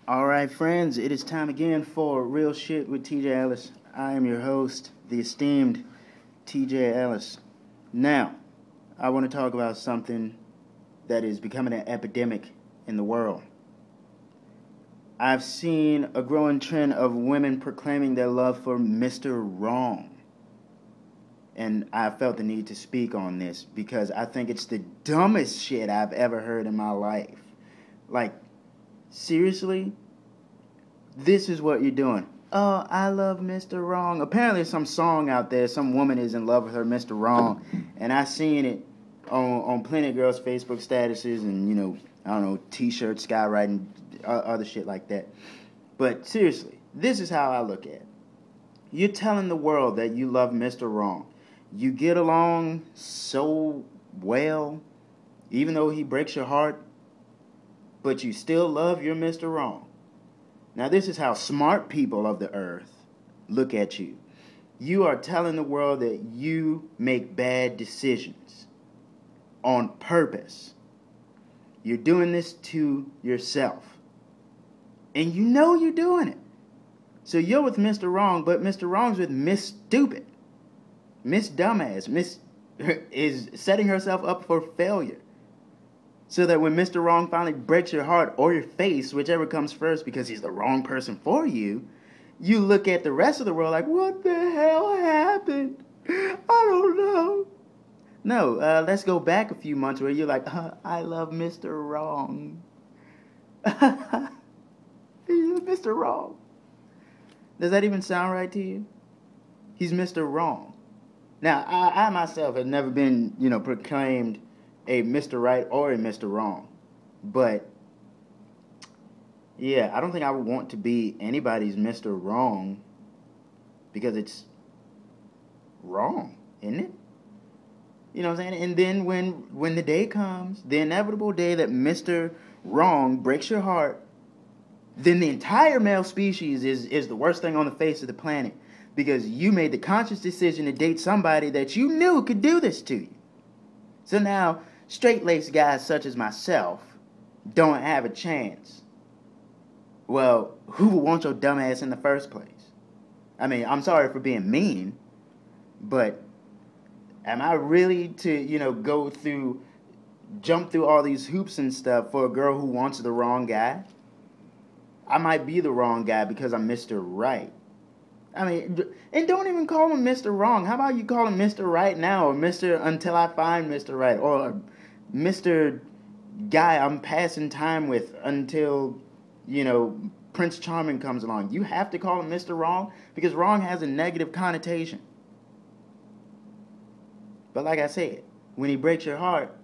All right, friends, it is time again for Real Shit with TJ Ellis. I am your host, the esteemed TJ Ellis. Now, I want to talk about something that is becoming an epidemic in the world. I've seen a growing trend of women proclaiming their love for Mr. Wrong. And I felt the need to speak on this because I think it's the dumbest shit I've ever heard in my life. Like, seriously? This is what you're doing. Oh, I love Mr. Wrong. Apparently there's some song out there. Some woman is in love with her Mr. Wrong. And I seen it on plenty of girls' Facebook statuses and, I don't know, T-shirts, skywriting, other shit like that. But seriously, this is how I look at it. You're telling the world that you love Mr. Wrong. You get along so well, even though he breaks your heart, but you still love your Mr. Wrong. Now, this is how smart people of the earth look at you. You are telling the world that you make bad decisions on purpose. You're doing this to yourself. And you know you're doing it. So you're with Mr. Wrong, but Mr. Wrong's with Miss Stupid. Miss Dumbass. Miss is setting herself up for failure. So that when Mr. Wrong finally breaks your heart or your face, whichever comes first because he's the wrong person for you, you look at the rest of the world like, what the hell happened? I don't know. No, let's go back a few months where you're like, I love Mr. Wrong. Mr. Wrong. Does that even sound right to you? He's Mr. Wrong. Now, I myself have never been, proclaimed a Mr. Right or a Mr. Wrong. But, yeah, I don't think I would want to be anybody's Mr. Wrong because it's wrong, isn't it? You know what I'm saying? And then when the day comes, the inevitable day that Mr. Wrong breaks your heart, then the entire male species is the worst thing on the face of the planet because you made the conscious decision to date somebody that you knew could do this to you. So now, straight-laced guys such as myself don't have a chance. Well, who would want your dumb ass in the first place? I mean, I'm sorry for being mean, but am I really to, jump through all these hoops and stuff for a girl who wants the wrong guy? I might be the wrong guy because I'm Mr. Right. I mean, and don't even call him Mr. Wrong. How about you call him Mr. Right now or Mr. Until I Find Mr. Right or Mr. Guy I'm passing time with until, Prince Charming comes along. You have to call him Mr. Wrong because wrong has a negative connotation. But like I said, when he breaks your heart,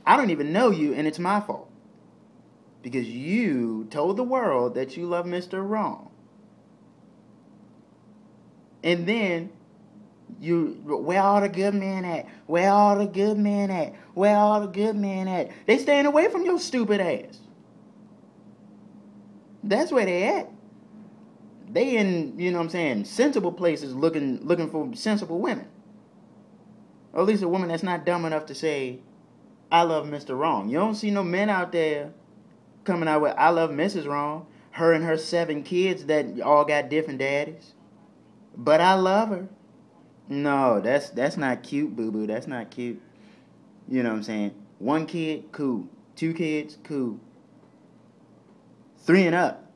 I don't even know you and it's my fault. Because you told the world that you love Mr. Wrong. And then where all the good men at? Where all the good men at? Where all the good men at? They staying away from your stupid ass. That's where they at. They in, sensible places looking for sensible women. Or at least a woman that's not dumb enough to say, I love Mr. Wrong. You don't see no men out there coming out with, I love Mrs. Wrong. Her and her 7 kids that all got different daddies. But I love her. No, that's not cute, boo-boo. That's not cute. You know what I'm saying? 1 kid, cool. 2 kids, cool. 3 and up.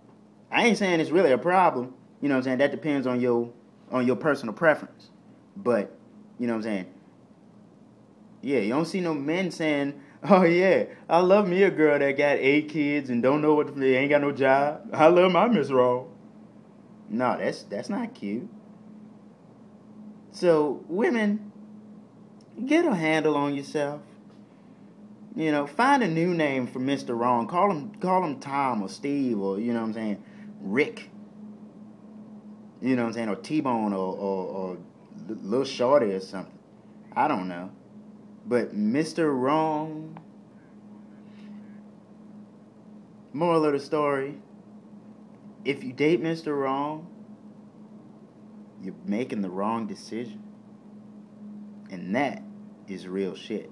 I ain't saying it's really a problem. You know what I'm saying? That depends on your personal preference. But, you know what I'm saying? Yeah, you don't see no men saying, oh yeah, I love me a girl that got 8 kids and don't know what they ain't got no job. I love my Miss Wrong. No, that's not cute. So, women, get a handle on yourself. Find a new name for Mr. Wrong. Call him Tom or Steve or, Rick. Or T-Bone or Little Shorty or something. I don't know. But Mr. Wrong, moral of the story, if you date Mr. Wrong, you're making the wrong decision. And that is real shit.